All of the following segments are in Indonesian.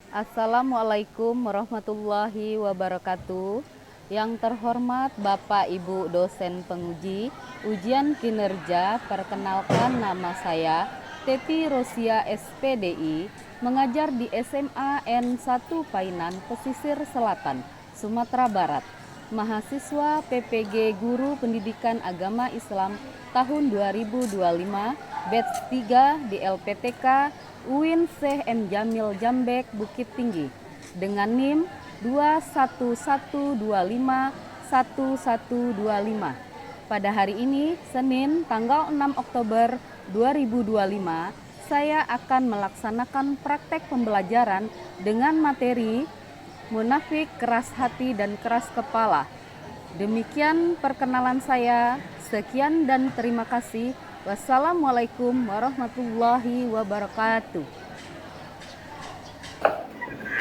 Assalamualaikum warahmatullahi wabarakatuh. Yang terhormat Bapak Ibu dosen penguji ujian kinerja, perkenalkan nama saya Teti Rosia SPDI, mengajar di SMA N1 Painan, Pesisir Selatan, Sumatera Barat. Mahasiswa PPG Guru Pendidikan Agama Islam tahun 2025, batch 3 di LPTK UIN Syekh M. Jamil Jambek, Bukit Tinggi, dengan NIM 211251125. Pada hari ini, Senin, tanggal 6 Oktober 2025, saya akan melaksanakan praktek pembelajaran dengan materi munafik, keras hati, dan keras kepala. Demikian perkenalan saya. Sekian dan terima kasih. Wassalamualaikum warahmatullahi wabarakatuh.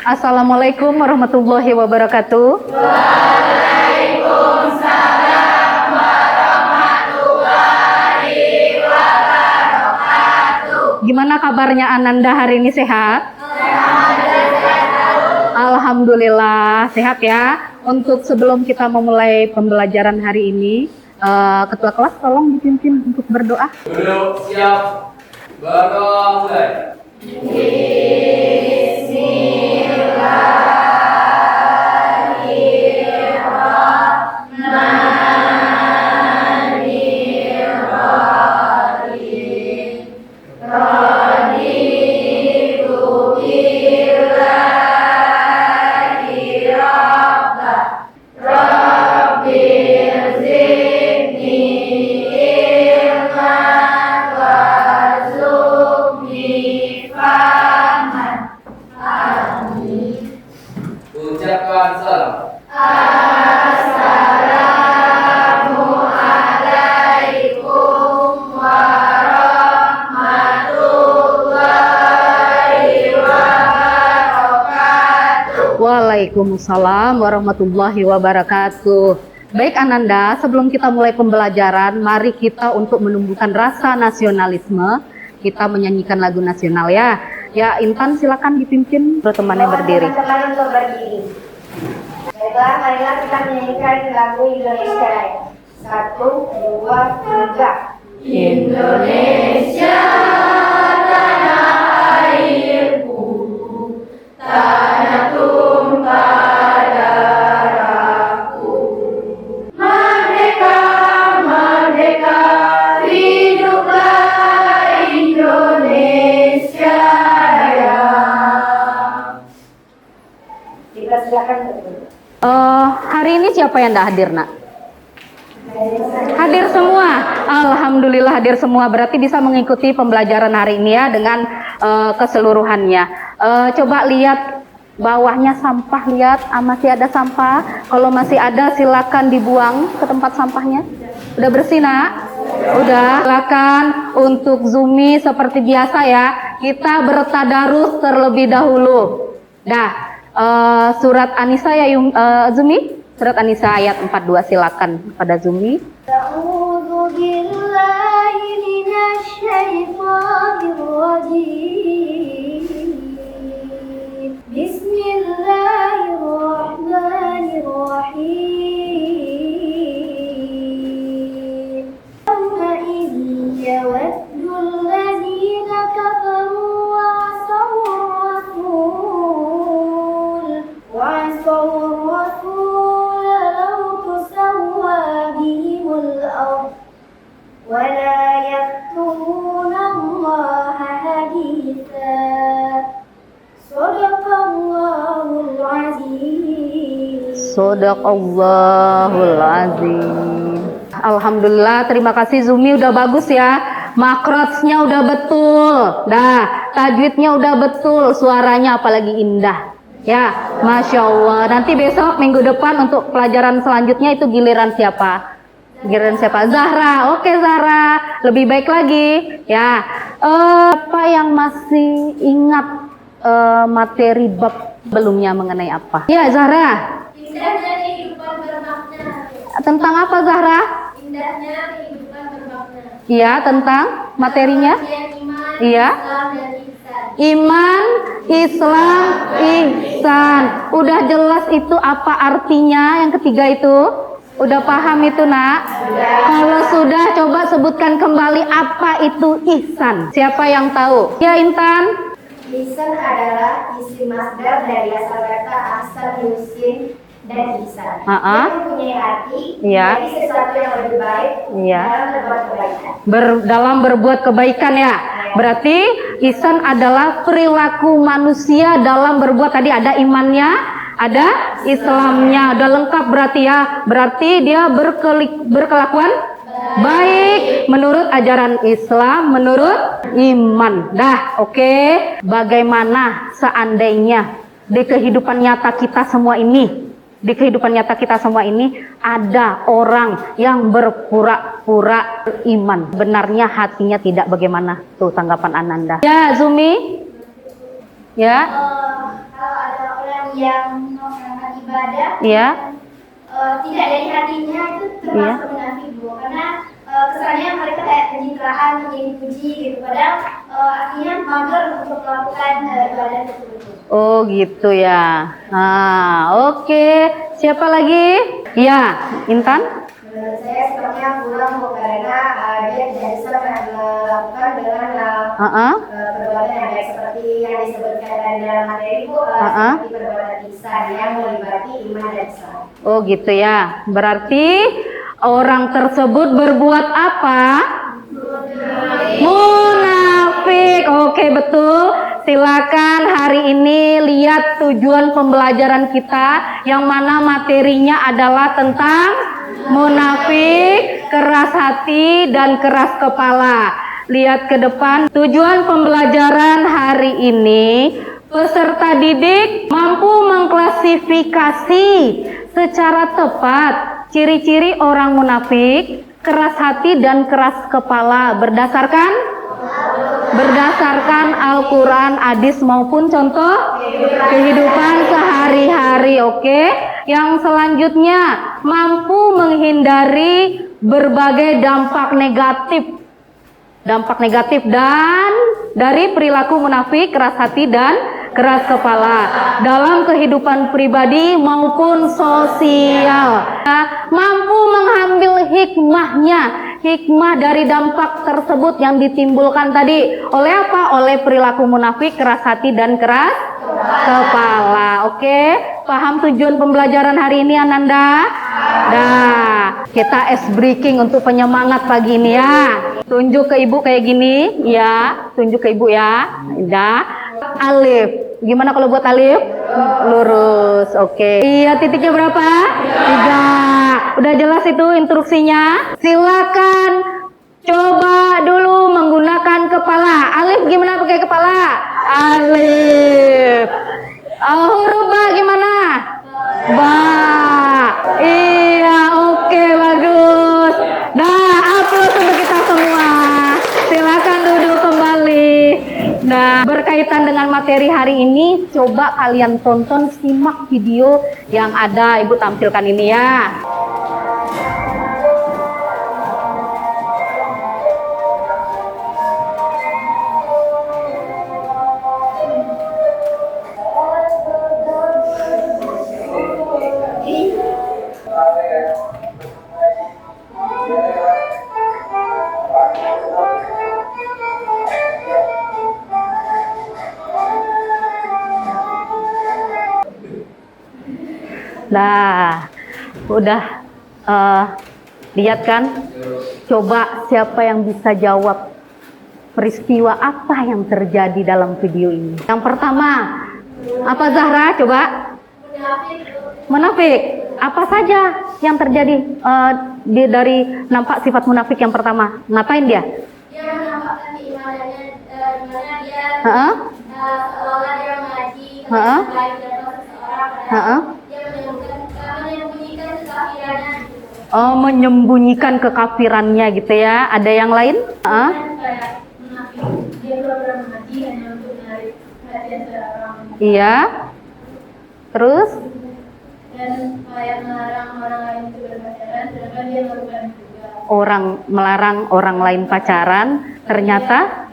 Assalamualaikum warahmatullahi wabarakatuh. Waalaikumsalam warahmatullahi wabarakatuh. Gimana kabarnya Ananda hari ini, sehat? Alhamdulillah sehat ya. Untuk sebelum kita memulai pembelajaran hari ini, Ketua kelas tolong dipimpin untuk berdoa. Duduk, siap. Berdoa mulai. Ucapkan salam. Assalamualaikum warahmatullahi wabarakatuh. Waalaikumsalam warahmatullahi wabarakatuh. Baik Ananda, sebelum kita mulai pembelajaran, mari kita untuk menumbuhkan rasa nasionalisme, kita menyanyikan lagu nasional ya. Ya, Intan silakan dipimpin, temannya berdiri. Teman-teman untuk berdiri. Baiklah, marilah kita menyanyikan lagu Indonesia Raya. 1, 2, 3. Indonesia tanah airku, tanah tumpah darahku. Merdeka, merdeka, hiduplah Indonesia Raya. Silakan berdiri. Hari ini siapa yang tidak hadir, Nak? Hadir semua. Alhamdulillah hadir semua. Berarti bisa mengikuti pembelajaran hari ini ya dengan keseluruhannya. Coba lihat bawahnya sampah, lihat masih ada sampah. Kalau masih ada silakan dibuang ke tempat sampahnya. Udah bersih, Nak? Udah. Silakan untuk Zumi seperti biasa ya. Kita bertadarus terlebih dahulu. Dah. Surat An-Nisa ya Zumi, surat An-Nisa ayat 42, silakan pada Zumi. A'udzu billahi minasy syaithanir rajim. Bismillahirrahmanirrahim. Yawma idh yawaddu alladziina kafaru wa 'asaw الرسول لو تسوى بهم الأرض ولا يكتمون الله حديثا صدق الله العظيم. Shadaqallahul azim. Alhamdulillah, terima kasih Zumi, udah bagus ya. Makrotnya udah betul. Dah, tajwidnya udah betul, suaranya apalagi indah. Ya, Masya Allah. Nanti besok minggu depan untuk pelajaran selanjutnya itu giliran siapa? Giliran siapa? Zahra. Oke Zahra, lebih baik lagi. Ya, apa yang masih ingat materi bab sebelumnya mengenai apa? Ya Zahra. Indahnya kehidupan bermakna. Tentang apa Zahra? Indahnya kehidupan bermakna. Iya, tentang materinya. Iman, Iya. Islam dan ihsan. Iman, Islam, ihsan. Udah jelas itu apa artinya yang ketiga itu? Udah paham itu nak? Kalau sudah, coba sebutkan kembali apa itu ihsan. Siapa yang tahu? Ya Intan? Ihsan adalah isim masdar dari asal kata ahsan, yusin, dan ihsan. Yang mempunyai arti Iya. menjadi sesuatu yang lebih baik Iya. dalam berbuat kebaikan. Dalam berbuat kebaikan ya. Berarti ihsan adalah perilaku manusia dalam berbuat, tadi ada imannya, ada Islamnya, udah lengkap berarti ya. Berarti dia berkelakuan baik menurut ajaran Islam, menurut iman. Dah, oke. Bagaimana seandainya di kehidupan nyata kita semua ini, ada orang yang berpura-pura iman, benarnya hatinya tidak. Bagaimana tuh tanggapan Ananda? Ya, Zumi? Ya? Kalau ada orang yang melaksanakan ibadah, Ya? tidak dari hatinya, itu termasuk munafik Bu. Karena kesannya mereka kayak pencitraan, ingin dipuji gitu. Padahal artinya mager untuk melakukan ibadah tersebut. Oh gitu ya. Nah, oke. Siapa lagi? Ya, Intan? Menurut saya sepertinya kurang Bu, karena dia tidak bisa melakukan dengan perbuatan yang baik seperti yang disebutkan dalam materi Bu, seperti perbuatan ihsan yang melibatkan iman dan Islam. Oh gitu ya. Berarti orang tersebut berbuat apa? Munafik. Oke, betul. Silakan hari ini lihat tujuan pembelajaran kita, yang mana materinya adalah tentang munafik, keras hati dan keras kepala. Lihat ke depan. Tujuan pembelajaran hari ini, peserta didik mampu mengklasifikasi secara tepat ciri-ciri orang munafik, keras hati dan keras kepala berdasarkan Al-Quran, hadis maupun contoh kehidupan sehari-hari. Oke. Yang selanjutnya, mampu menghindari berbagai dampak negatif dan dari perilaku munafik, keras hati dan keras kepala dalam kehidupan pribadi maupun sosial. Mampu mengambil hikmah dari dampak tersebut yang ditimbulkan tadi oleh apa? Oleh perilaku munafik, keras hati dan keras kepala. Oke, paham tujuan pembelajaran hari ini Ananda? Nah, kita ice breaking untuk penyemangat pagi ini ya. Tunjuk ke ibu kayak gini, ya. Tunjuk ke ibu ya. Udah. Alif. Gimana kalau buat alif? Lurus. Oke. Iya, titiknya berapa? 3. Udah jelas itu instruksinya? Silakan coba dulu menggunakan kepala. Alif gimana pakai kepala? Alif. Huruf ba gimana? Ba. Iya, oke, bagus. Nah, upload untuk kita semua. Silakan duduk kembali. Nah, berkaitan dengan materi hari ini, coba kalian tonton, simak video yang ada Ibu tampilkan ini ya. Nah, udah lihat kan? Coba siapa yang bisa jawab peristiwa apa yang terjadi dalam video ini? Yang pertama, apa Zahra? Coba. Munafik. Apa saja yang terjadi dari nampak sifat munafik yang pertama? Ngapain dia? Dia menampakkan keimanannya, dimana dia Heeh. seolah dia mengaji, Heeh. baik dan seseorang, Heeh. dia menyembunyikan kekafirannya. Oh, menyembunyikan kekafirannya gitu ya. Ada yang lain? Heeh. Kayak munafik, dia pura-pura mengaji hanya untuk menarik perhatian seorang. Iya. Terus? Dan kayak melarang orang lain itu berpacaran, sedangkan dia melakukan juga. melarang orang lain pacaran, ternyata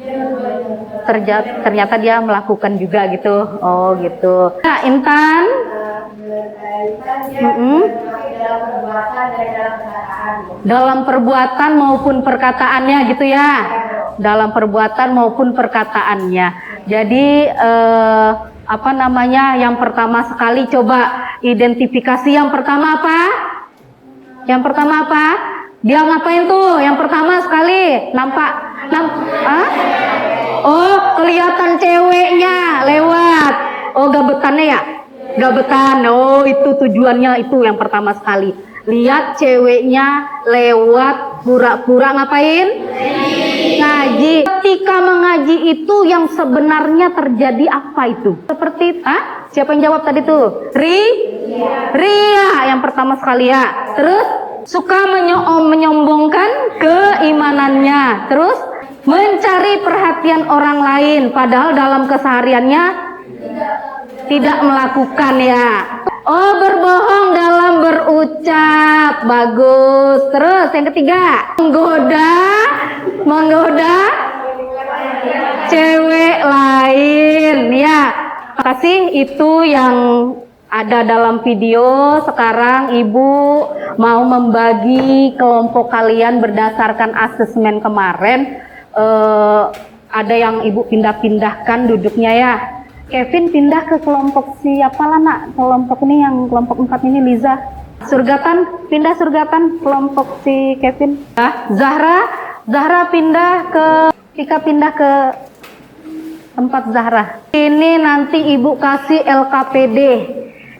dia melakukan juga gitu. Oh gitu. Nah, Intan. Dalam perbuatan maupun perkataannya gitu ya. Dalam perbuatan maupun perkataannya. Jadi apa namanya? Yang pertama sekali coba identifikasi. Yang pertama apa? Dia ngapain tuh? Yang pertama sekali nampak. Oh, kelihatan ceweknya lewat. Oh, gabetannya ya? Gabetan. Oh, itu tujuannya itu yang pertama sekali. Lihat ceweknya lewat, pura-pura ngapain? Ngaji. Ketika mengaji itu yang sebenarnya terjadi apa itu? Seperti siapa yang jawab tadi tuh? Ria yang pertama sekali ya. Terus suka menyombongkan keimanannya. Terus mencari perhatian orang lain padahal dalam kesehariannya tidak melakukan ya. Oh, berbohong dalam berucap. Bagus. Terus yang ketiga, menggoda cewek lain ya. Kasih itu yang ada dalam video. Sekarang Ibu mau membagi kelompok kalian berdasarkan asesmen kemarin. Ada yang Ibu pindah-pindahkan duduknya ya. Kevin pindah ke kelompok siapa lah nak? Kelompok ini yang kelompok 4 ini Liza. Surgatan kelompok si Kevin. Zahra Tika pindah ke tempat Zahra. Ini nanti Ibu kasih LKPD.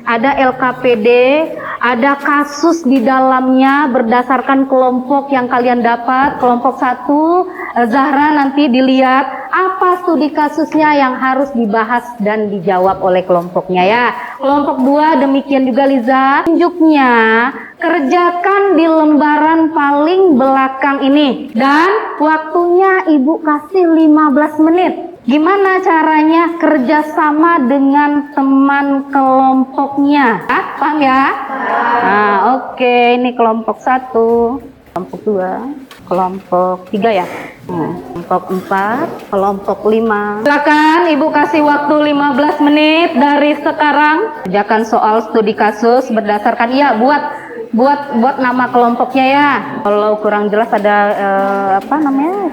Ada LKPD, ada kasus di dalamnya berdasarkan kelompok yang kalian dapat. Kelompok 1, Zahra nanti dilihat apa studi kasusnya yang harus dibahas dan dijawab oleh kelompoknya ya. Kelompok 2 demikian juga Liza. Tunjuknya kerjakan di lembaran paling belakang ini. Dan waktunya Ibu kasih 15 menit. Gimana caranya kerjasama dengan teman kelompoknya? Paham ya? Nah, oke. Ini kelompok 1, kelompok 2, kelompok 3 ya? Kelompok 4, kelompok 5. Silakan Ibu kasih waktu 15 menit dari sekarang. Kerjakan soal studi kasus berdasarkan buat nama kelompoknya ya. Kalau kurang jelas ada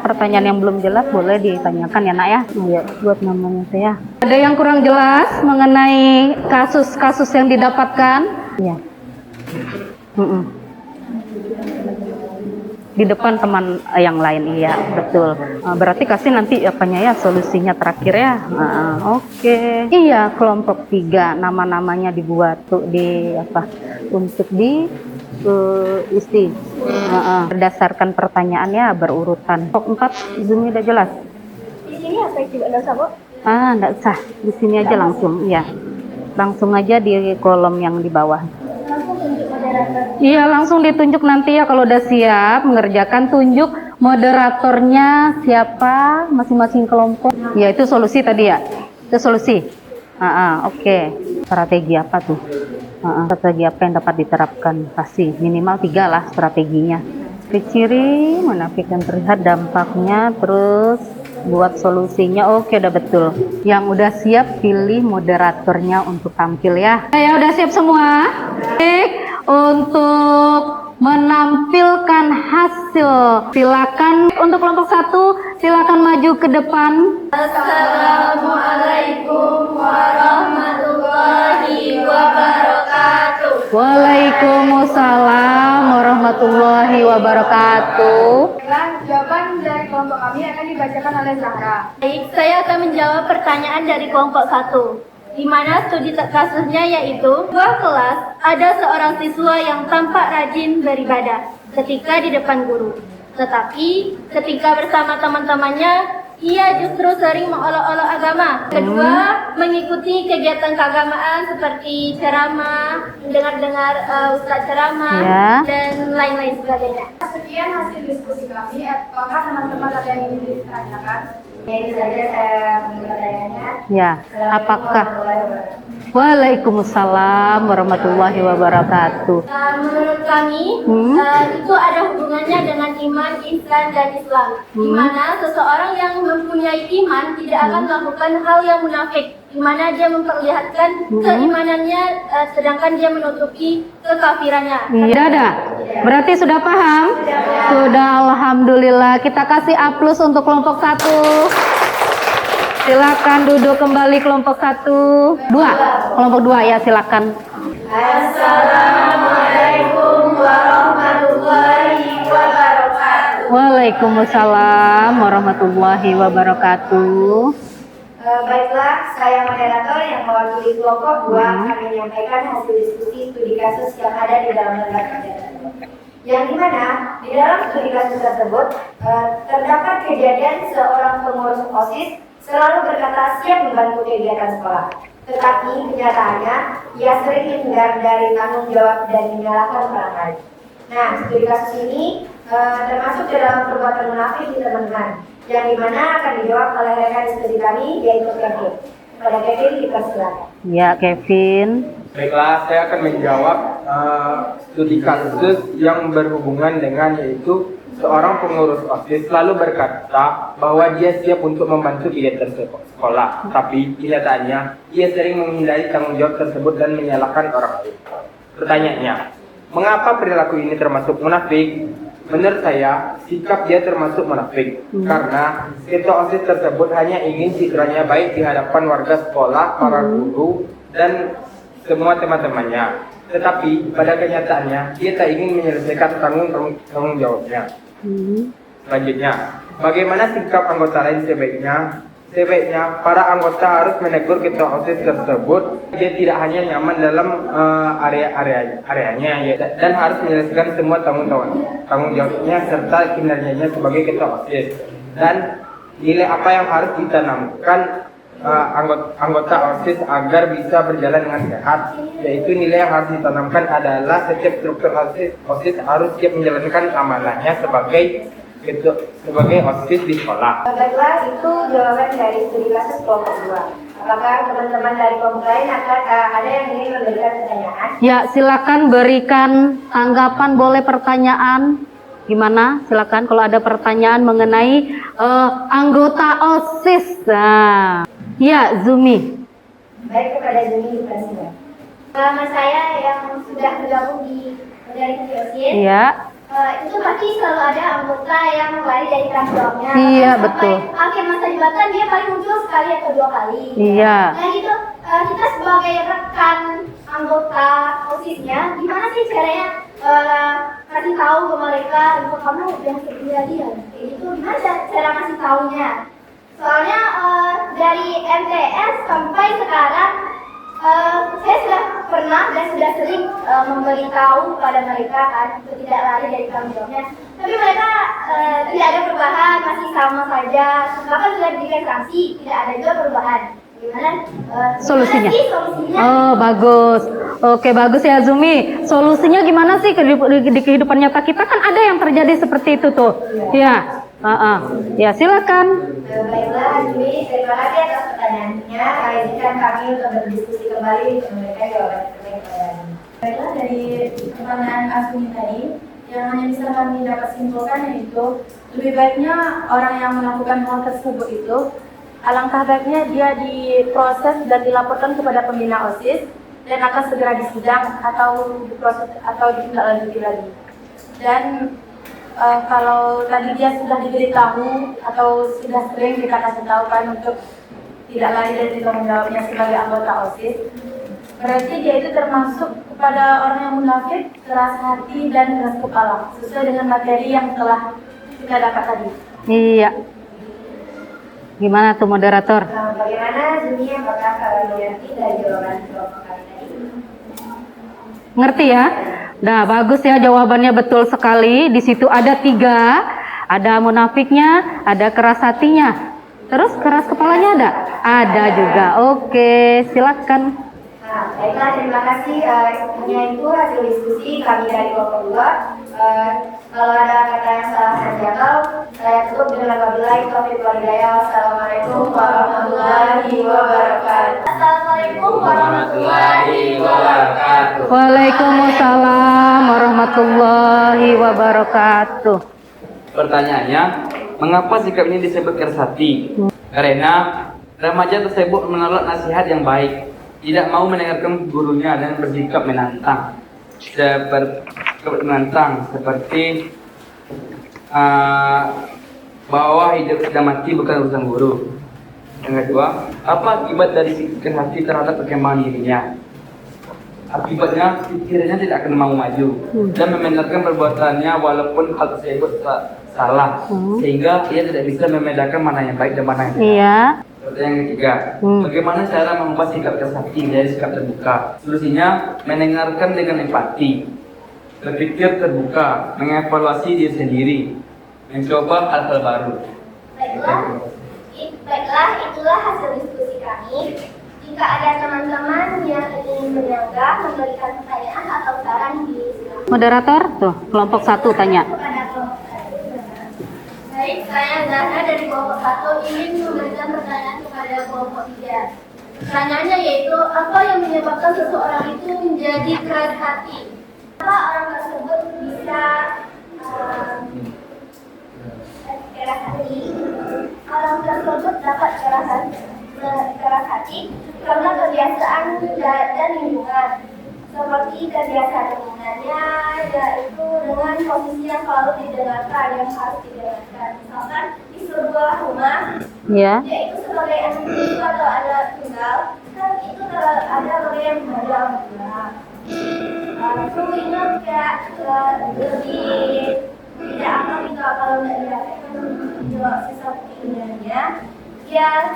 pertanyaan yang belum jelas boleh ditanyakan ya nak ya. Iya, buat namanya saya. Ada yang kurang jelas mengenai kasus-kasus yang didapatkan? Iya. Di depan teman yang lain iya betul. Berarti kasih nanti solusinya terakhir ya. Oke. Iya, kelompok 3 nama-namanya dibuat tuh untuk di isi berdasarkan pertanyaannya berurutan. Kelompok 4 zoomnya udah jelas. Di sini apa juga enggak usah, Bu? Enggak usah. Di sini aja langsung ya. Langsung aja di kolom yang di bawah. Iya, langsung ditunjuk nanti ya kalau udah siap mengerjakan. Tunjuk moderatornya siapa masing-masing kelompok. Ya, itu solusi tadi ya. Itu solusi. Oke. Strategi apa tuh? Strategi apa yang dapat diterapkan? Pasti minimal 3 lah strateginya. Ciri menafikan terlihat dampaknya, terus buat solusinya. Oke, udah betul. Yang udah siap pilih moderatornya untuk tampil ya. Ya udah siap semua. Untuk menampilkan hasil, silakan untuk kelompok 1 silakan maju ke depan. Assalamualaikum warahmatullahi wabarakatuh. Waalaikumsalam warahmatullahi wabarakatuh. Jawaban dari kelompok kami akan dibacakan oleh Zahra. Baik, saya akan menjawab pertanyaan dari kelompok 1. Di mana studi kasusnya yaitu sebuah kelas ada seorang siswa yang tampak rajin beribadah ketika di depan guru. Tetapi ketika bersama teman-temannya, ia justru sering mengolok-olok agama. Kedua, mengikuti kegiatan keagamaan seperti ceramah, dengar-dengar ustaz ceramah, dan lain-lain sebagainya. Sekian hasil diskusi kami. Apakah teman-teman ada yang ingin ditanyakan? Ya, itu saja saya punya pertanyaannya. Ya, apakah? Waalaikumsalam warahmatullahi wabarakatuh. Menurut kami, itu ada hubungannya dengan iman, ihsan, dan Islam. Di mana seseorang yang mempunyai iman tidak akan melakukan hal yang munafik, di mana dia memperlihatkan keimanannya, sedangkan dia menutupi kekafirannya. Iya dah. Berarti sudah paham? Sudah, alhamdulillah. Kita kasih A+ untuk kelompok 1. Silakan duduk kembali kelompok 1. 2. Kelompok 2 ya, silakan. Assalamualaikum warahmatullahi wabarakatuh. Waalaikumsalam warahmatullahi wabarakatuh. Baiklah, saya moderator yang mewakili kelompok 2 akan menyampaikan hasil diskusi studi kasus yang ada di dalam lembar kerja tersebut. Yang dimana di dalam studi kasus tersebut terdapat kejadian seorang pengurus OSIS selalu berkata siap membantu kegiatan sekolah. Tetapi kenyataannya ia sering menghindar dari tanggung jawab dan menyalahkan orang lain. Nah, studi kasus ini termasuk dalam perbuatan munafik di teman-teman, yang dimana akan dijawab oleh rekan studi kami, yaitu Kevin. Pada Kevin dipersilakan. Ya, Kevin. Baiklah, saya akan menjawab studi kasus yang berhubungan dengan yaitu seorang pengurus OSIS selalu berkata bahwa dia siap untuk membantu kegiatan sekolah, tapi kenyataannya ia sering menghindari tanggung jawab tersebut dan menyalahkan orang lain. Pertanyaannya, mengapa perilaku ini termasuk munafik? Menurut saya, sikap dia termasuk munafik karena ketua OSIS tersebut hanya ingin citranya baik di hadapan warga sekolah, para guru, dan semua teman-temannya. Tetapi pada kenyataannya, dia tak ingin menyelesaikan tanggung jawabnya. Selanjutnya, bagaimana sikap anggota lain sebaiknya? Sebaiknya para anggota harus menegur ketua OSIS tersebut. Dia tidak hanya nyaman dalam areanya dan harus menyelesaikan semua tanggung jawabnya serta kinerjanya sebagai ketua OSIS. Dan nilai apa yang harus ditanamkan anggota OSIS agar bisa berjalan dengan sehat, yaitu nilai yang harus ditanamkan adalah setiap struktur OSIS harus siap menjalankan amanahnya sebagai OSIS di sekolah. Baiklah, itu jawaban dari studi kasus kelompok 2. Apakah teman-teman dari kelompok lain ada yang ingin memberikan pertanyaan? Ya, silakan berikan tanggapan, boleh pertanyaan. Gimana? Silakan kalau ada pertanyaan mengenai anggota OSIS. Nah, ya, Zumi. Baik, kepada Zumi dipersilakan. Nama saya yang sudah bergabung di organisasi OSIS. Iya. Itu pasti selalu ada anggota yang lari dari tanggung jawabnya. Iya, Sampai betul. akhir masa jabatan dia paling muncul sekali atau 2 kali. Iya. Nah gitu, kita sebagai rekan anggota OSISnya, gimana sih caranya kasih tahu ke mereka, kamu jangan seperti lagi ya? Kayak gitu, gimana cara kasih tahunya? Soalnya dari MTS sampai sekarang saya sudah pernah dan sudah sering memberitahu kepada mereka kan untuk tidak lari dari tanggung jawabnya, tapi mereka tidak ada perubahan, masih sama saja, bahkan sudah diberikan sanksi, tidak ada juga perubahan. Gimana Solusinya? sih solusinya? Oh, bagus. Oke, bagus ya Zumi. Solusinya gimana sih di kehidupan nyata kita, kan ada yang terjadi seperti itu tuh. Ya. Ya, silakan. Baiklah, Zumi, terima kasih atas pertanyaannya. Izinkan kami untuk berdiskusi kembali untuk memberikan jawaban kepada Zumi. Baiklah, dari pertanyaan Asmi tadi, yang hanya bisa kami dapat simpulkan yaitu lebih baiknya orang yang melakukan hal tersebut itu, alangkah baiknya dia diproses dan dilaporkan kepada pembina OSIS dan akan segera disidang atau diproses atau ditindaklanjuti lagi. Dan kalau tadi dia sudah diberitahu atau sudah sering kita kasih tahu kan untuk tidak lari dari tanggung jawabnya sebagai anggota OSIS, berarti dia itu termasuk kepada orang yang munafik, keras hati dan keras kepala, sesuai dengan materi yang telah kita dapat tadi. Iya. Gimana tuh moderator? Bagaimana Zumi, apakah mengerti dari jawaban kelompok kami tadi? Ngerti ya? Nah, bagus ya, jawabannya betul sekali. Di situ ada 3, ada munafiknya, ada keras hatinya. Terus keras kepalanya ada? Ada juga. Oke, silakan. Nah, baiklah, terima kasih. Hanya itu hasil diskusi kami dari kelompok 2. Kalau ada kata yang salah saya janggal, saya tutup dengan wabillahi taufiq wal hidayah. Assalamualaikum warahmatullahi wabarakatuh. Assalamualaikum warahmatullahi wabarakatuh. Waalaikumsalam warahmatullahi wabarakatuh. Pertanyaannya, mengapa sikap ini disebut keras hati? Karena remaja tersebut menolak nasihat yang baik, tidak mau mendengarkan gurunya dan bersikap menantang. Seperti bahwa hidup dan mati bukan urusan guru. Yang kedua, apa akibat dari sikap hati terhadap perkembangan dirinya? Akibatnya pikirannya tidak akan mau maju dan membenarkan perbuatannya walaupun hal tersebut salah, sehingga ia tidak bisa membedakan mana yang baik dan mana yang benar. Iya. Pertanyaan yang ketiga, bagaimana cara mengubah sikap keras hati menjadi sikap terbuka? Solusinya, mendengarkan dengan empati, berpikir terbuka, mengevaluasi diri sendiri, mencoba hal-hal baru. Baiklah, itulah hasil diskusi kami. Jika ada teman-teman yang ingin menyanggah, memberikan pertanyaan atau saran di silakan. Moderator, tuh kelompok 1 tanya. Baik, saya Zahra dari kelompok 1 ingin memberikan pertanyaan kepada kelompok 3. Pertanyaannya yaitu, apa yang menyebabkan seseorang itu menjadi keras hati? Apa orang tersebut bisa keras hati? Orang tersebut dapat keras hati karena kebiasaan dan lingkungan. Seperti kebiasaan lingkungannya, yaitu dengan posisi yang selalu didengarkan, yang harus didengarkan. Misalkan di sebuah rumah, Ya. yaitu sebagai anak itu atau anak tunggal, kan itu ada orang yang berada juga. Suhunya kayak lebih tidak apa gitu kalau tidak dirasakan seperti ininya, dia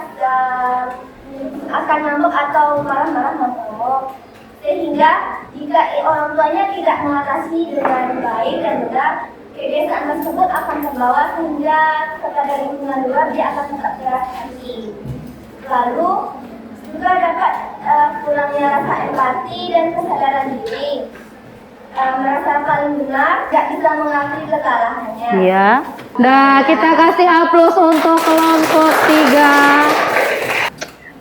akan ngambek atau marah-marah ngambek. Sehingga jika orang tuanya tidak mengatasi dengan baik dan benar, kebiasaan tersebut akan terbawa sehingga kepada lingkungan luar dia akan tetap keras hati. Lalu juga dapat kurangnya rasa empati dan kesadaran diri, merasa paling benar, tidak bisa mengakui kesalahannya. Iya. Nah, kita kasih aplaus untuk kelompok 3.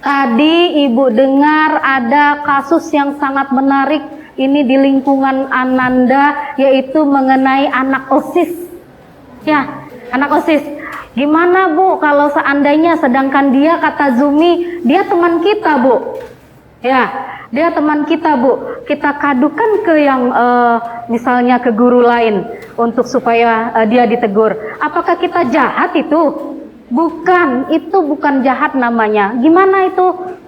Tadi Ibu dengar ada kasus yang sangat menarik ini di lingkungan Ananda, yaitu mengenai anak OSIS. Ya, anak OSIS. Gimana Bu kalau seandainya sedangkan dia kata Zumi, dia teman kita Bu. Ya, dia teman kita Bu. Kita kadukan ke yang misalnya ke guru lain untuk supaya dia ditegur. Apakah kita jahat itu? Bukan, itu bukan jahat namanya. Gimana itu?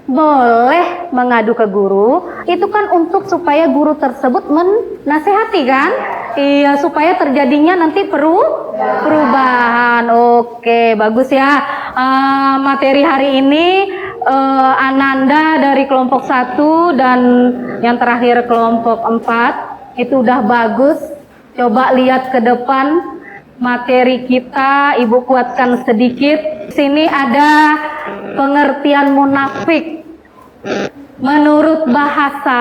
Boleh mengadu ke guru. Itu kan untuk supaya guru tersebut menasehati kan? Iya, supaya terjadinya nanti perubahan. Oke, bagus ya. Materi hari ini Ananda dari kelompok 1 dan yang terakhir kelompok 4 itu udah bagus. Coba lihat ke depan. Materi kita Ibu kuatkan sedikit. Sini ada pengertian munafik. Menurut bahasa,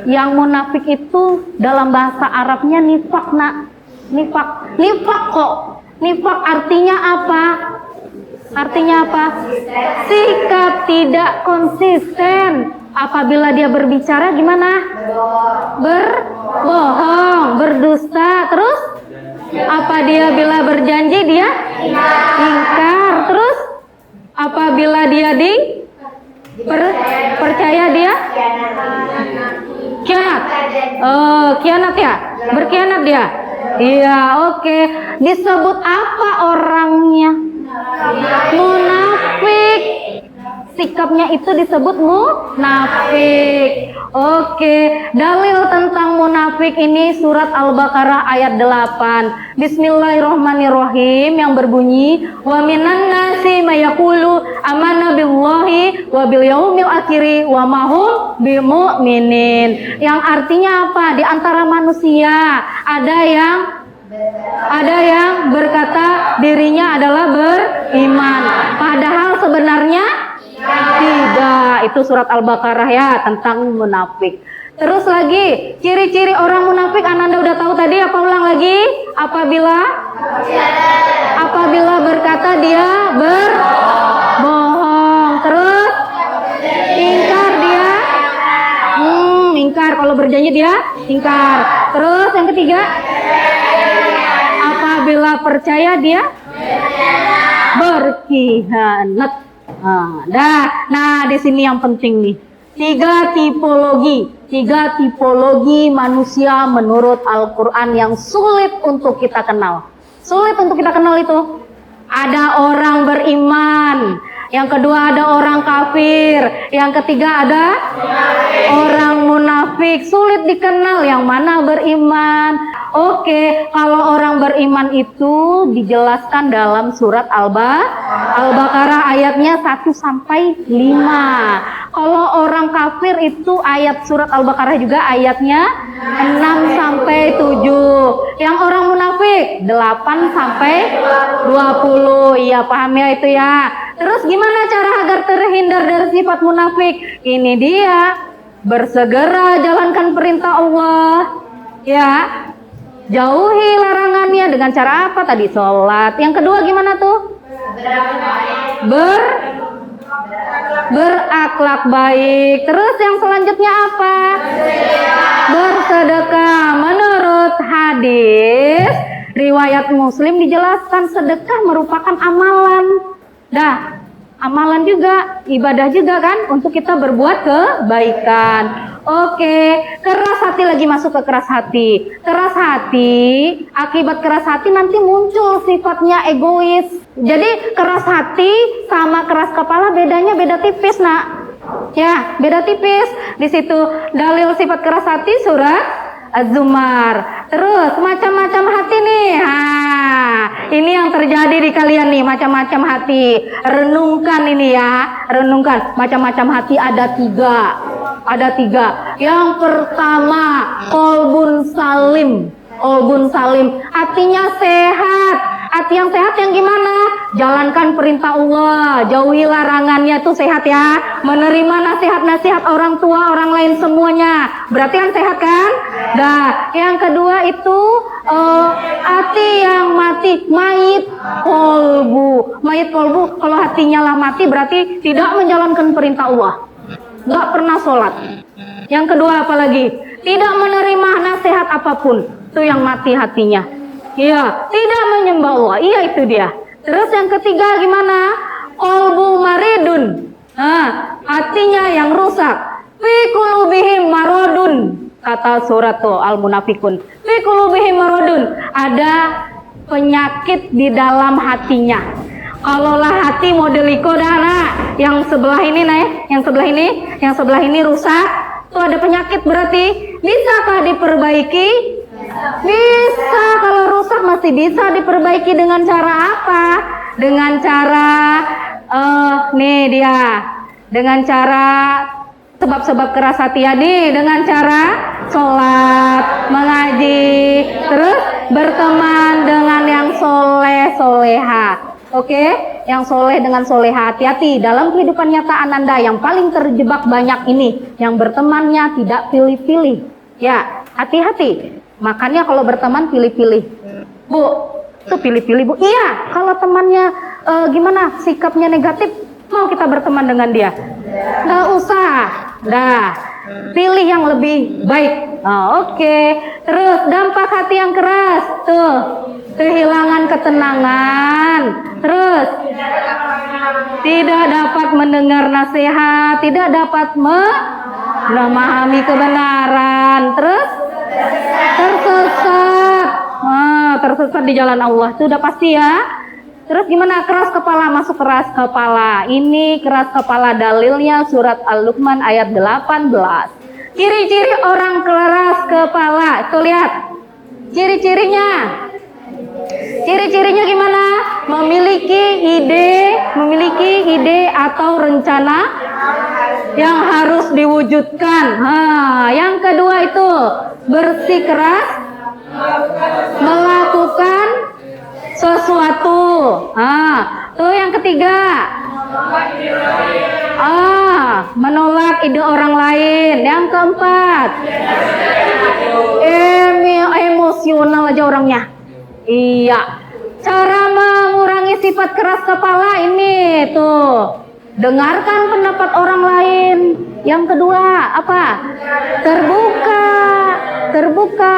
yang munafik itu dalam bahasa Arabnya nifak, Nak. Nifak kok. Nifak artinya apa? Artinya apa? Sikap tidak konsisten. Apabila dia berbicara gimana? Berbohong, berdusta, terus apa dia bila berjanji dia ingkar, terus apabila dia percaya dia khianat. Khianat ya, berkhianat dia. Iya, oke. Disebut apa orangnya? Munafik. Sikapnya itu disebut munafik. Oke, dalil tentang munafik ini surat Al-Baqarah ayat 8. Bismillahirrahmanirrahim yang berbunyi, wa minan nasi mayaqulu amanna billahi wa bil yaumil akhir wa ma hum bimu'minin. Yang artinya apa? Di antara manusia ada yang berkata dirinya adalah beriman, padahal sebenarnya tidak. Itu surat Al-Baqarah ya, tentang munafik. Terus lagi, ciri-ciri orang munafik Ananda udah tahu tadi, apa ulang lagi? Apabila berkata dia berbohong. Terus ingkar dia ingkar, kalau berjanji dia ingkar. Terus yang ketiga, apabila percaya dia berkhianat. Nah, di sini yang penting nih. Tiga tipologi manusia menurut Al-Quran yang sulit untuk kita kenal. Sulit untuk kita kenal itu. Ada orang beriman, yang kedua ada orang kafir, yang ketiga ada orang munafik. Sulit dikenal yang mana beriman. Oke, kalau orang beriman itu dijelaskan dalam surat Al-Baqarah ayatnya 1 sampai 5. Kalau orang kafir itu ayat surat Al-Baqarah juga ayatnya 6 sampai 7. Yang orang munafik 8 sampai 20. Iya, paham ya itu ya. Terus gimana cara agar terhindar dari sifat munafik? Ini dia, bersegera jalankan perintah Allah. Ya, jauhi larangannya dengan cara apa tadi? Sholat. Yang kedua gimana tuh? Berakhlak baik. Terus yang selanjutnya apa? Bersedekah. Menurut hadis riwayat Muslim dijelaskan sedekah merupakan amalan. Amalan juga, ibadah juga kan, untuk kita berbuat kebaikan. Oke, keras hati lagi masuk ke keras hati. Keras hati, akibat keras hati nanti muncul sifatnya egois. Jadi keras hati sama keras kepala bedanya beda tipis, nak. Ya, beda tipis. Di situ dalil sifat keras hati surat Az-Zumar. Terus macam-macam hati nih. Ini yang terjadi di kalian nih, macam-macam hati. Renungkan ini ya, renungkan. Macam-macam hati ada 3. Ada 3. Yang pertama, qalbun salim. Qalbun salim, hatinya sehat. Hati yang sehat yang gimana? Jalankan perintah Allah, jauhi larangannya, tuh sehat ya. Menerima nasihat-nasihat orang tua, orang lain semuanya. Berarti kan sehat kan? Yang kedua itu hati yang mati, mayit kolbu. Mayit kolbu, kalau hatinya lah mati berarti tidak menjalankan perintah Allah, nggak pernah sholat. Yang kedua apalagi? Tidak menerima nasihat apapun, itu yang mati hatinya. Iya, tidak menyembah Allah. Iya, itu dia. Terus yang ketiga gimana? Qalbu maridun. Hatinya yang rusak. Fi qulubihim maradun. Kata surat Al-Munafikun. Fi qulubihim maradun. Ada penyakit di dalam hatinya. Kalaulah hati model Iko yang sebelah ini yang sebelah ini rusak, tuh ada penyakit berarti. Bisakah diperbaiki? Bisa, kalau rusak masih bisa diperbaiki dengan cara apa? Dengan cara dengan cara sebab-sebab keras hati ya nih, dengan cara sholat, mengaji, terus berteman dengan yang soleh-soleha. Oke, yang soleh dengan soleha. Hati-hati dalam kehidupan nyata Ananda yang paling terjebak banyak ini, yang bertemannya tidak pilih-pilih. Ya, hati-hati. Makanya kalau berteman pilih-pilih. Bu, tuh pilih-pilih Bu. Iya, kalau temannya gimana sikapnya negatif, mau kita berteman dengan dia? Nggak usah. Pilih yang lebih baik. Oke. Terus dampak hati yang keras, tuh kehilangan ketenangan. Terus tidak dapat mendengar nasihat, tidak dapat memahami kebenaran. Terus tersesat di jalan Allah, itu udah pasti ya. Terus gimana? Keras kepala, masuk keras kepala. Ini keras kepala dalilnya surat Al-Luqman ayat 18. Ciri-ciri orang keras kepala, tuh lihat ciri-cirinya. Ciri-cirinya gimana? Memiliki ide atau rencana yang harus diwujudkan. Yang kedua itu bersikeras melakukan sesuatu. Tuh yang ketiga, Menolak ide orang lain. Yang keempat, emosional aja orangnya. Iya. Cara mengurangi sifat keras kepala ini tuh, dengarkan pendapat orang lain. Yang kedua apa? Terbuka.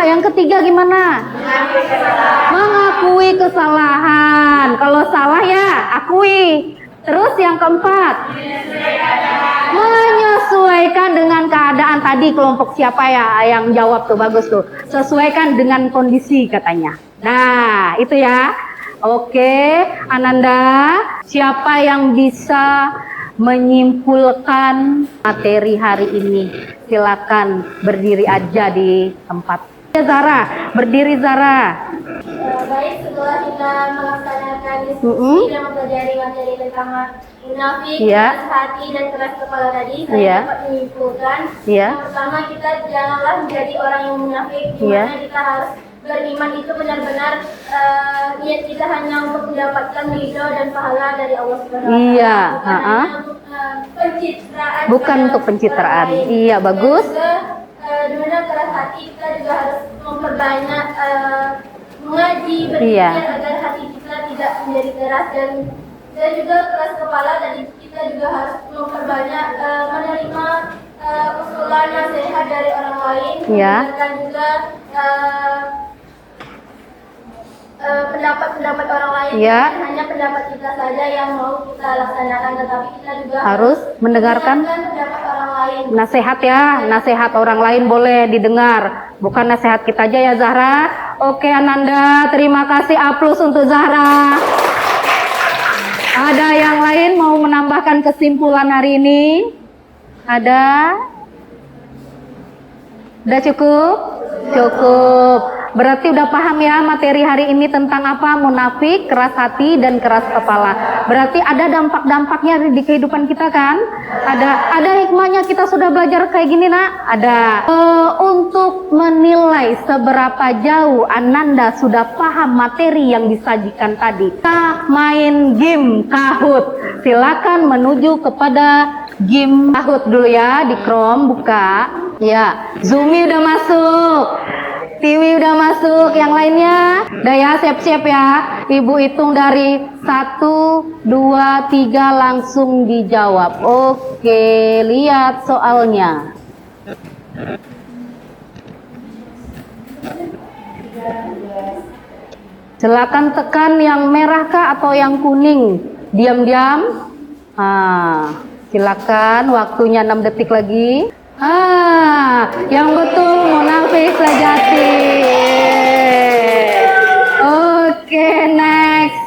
Yang ketiga gimana? Mengakui kesalahan. Kalau salah ya akui. Terus yang keempat, menyesuaikan dengan keadaan. Tadi kelompok siapa ya yang jawab tuh, bagus tuh. Sesuaikan dengan kondisi katanya. Nah itu ya. Oke, Ananda, siapa yang bisa menyimpulkan materi hari ini? Silakan berdiri aja di tempat. Zara, berdiri Zara. Baik, setelah kita melaksanakan diskusi dan mempelajari materi tentang munafik, keras hati dan keras kepala tadi, saya dapat menyimpulkan yang pertama, kita janganlah menjadi orang yang munafik, di mana kita harus beriman itu benar-benar niat kita hanya untuk mendapatkan ridho dan pahala dari Allah Subhanahu wa Ta'ala, pencitraan, bukan untuk pencitraan. Iya, bagus. Di mana keras hati kita juga harus memperbanyak mengaji, berpikir agar hati kita tidak menjadi keras, dan juga keras kepala, dan kita juga harus memperbanyak menerima usulan nasihat dari orang lain, dan juga pendapat orang lain, hanya pendapat kita saja yang mau kita laksanakan, tetapi kita juga harus mendengarkan pendapat orang lain. Nasihat ya, nasihat orang lain boleh didengar, bukan nasihat kita aja ya Zahra. Oke Ananda, terima kasih, aplaus untuk Zahra. Ada yang lain mau menambahkan kesimpulan hari ini? Ada? Udah cukup? Cukup. Berarti udah paham ya materi hari ini tentang apa? Munafik, keras hati, dan keras kepala. Berarti ada dampak-dampaknya di kehidupan kita kan? Ada hikmahnya kita sudah belajar kayak gini nak? Ada. Untuk menilai seberapa jauh Ananda sudah paham materi yang disajikan tadi, kita main game Kahoot. Silakan menuju kepada game Kahoot dulu ya, di Chrome buka. Ya, Zoomi udah masuk. Tiwi udah masuk, yang lainnya udah ya, siap-siap ya. Ibu hitung dari 1, 2, 3 langsung dijawab. Oke, lihat soalnya. Silakan tekan yang merah kah atau yang kuning? Diam-diam. Silakan, waktunya 6 detik lagi. Yang betul munafik sejati. Oke, next.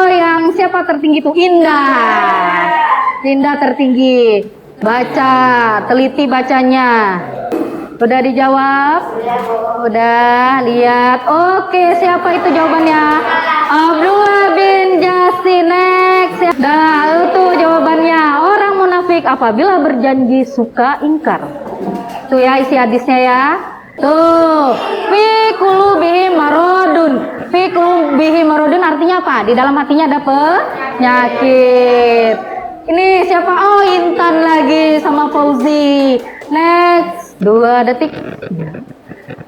Yang siapa tertinggi tuh? Indah tertinggi. Baca, teliti bacanya. Udah dijawab? Udah, lihat. Oke, siapa itu jawabannya? Abdullah bin Jasin. Next. Nah, itu jawabannya. Orang munafik apabila berjanji suka ingkar. Tuh ya isi hadisnya ya. Tuh, fi qulubihim maradun. Fi qulubihim maradun artinya apa? Di dalam hatinya ada penyakit. Ini siapa? Oh, Intan lagi sama Fauzi. Next, 2 detik.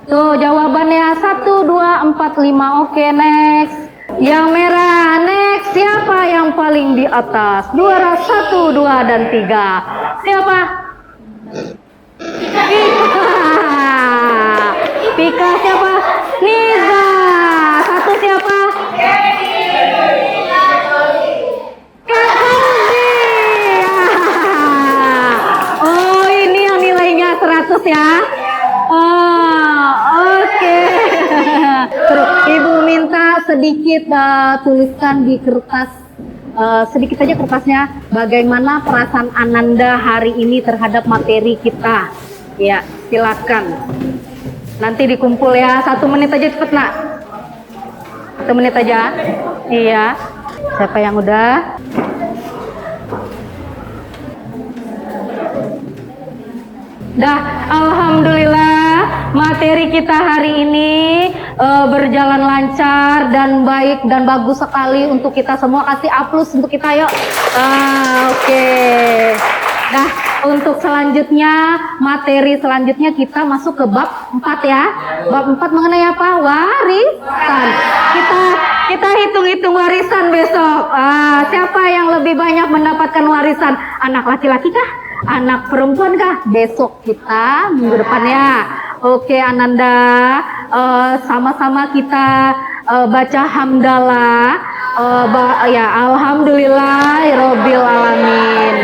Tuh jawabannya 1, 2, 4, 5. Oke, next. Yang merah, next. Siapa yang paling di atas? 1, 2, dan 3. Siapa? Pika siapa? Niza. 1 siapa? Oh, ini yang nilainya 100 ya. Oke. Terus Ibu minta sedikit tuliskan di kertas, sedikit aja kertasnya, bagaimana perasaan Ananda hari ini terhadap materi kita. Ya, silakan. Nanti dikumpul ya, 1 menit aja cepet nak. 1 menit aja. Iya. Siapa yang udah? Dah, alhamdulillah. materi kita hari ini berjalan lancar dan baik dan bagus sekali untuk kita semua. Kasih aplaus untuk kita yuk. Oke. Nah, untuk selanjutnya, materi selanjutnya kita masuk ke bab 4 ya. Bab 4 mengenai apa? Warisan. Kita hitung-hitung warisan besok. Siapa yang lebih banyak mendapatkan warisan? Anak laki-laki kah? Anak perempuan kah? Besok kita minggu depannya. Oke, Ananda, sama-sama kita baca hamdalah. Ya, alhamdulillahirabbil alamin.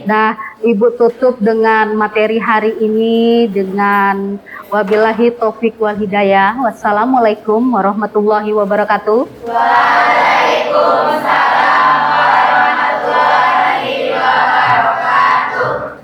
Nah, Ibu tutup dengan materi hari ini dengan wabillahi taufik wal hidayah. Wassalamualaikum warahmatullahi wabarakatuh. Waalaikumsalam.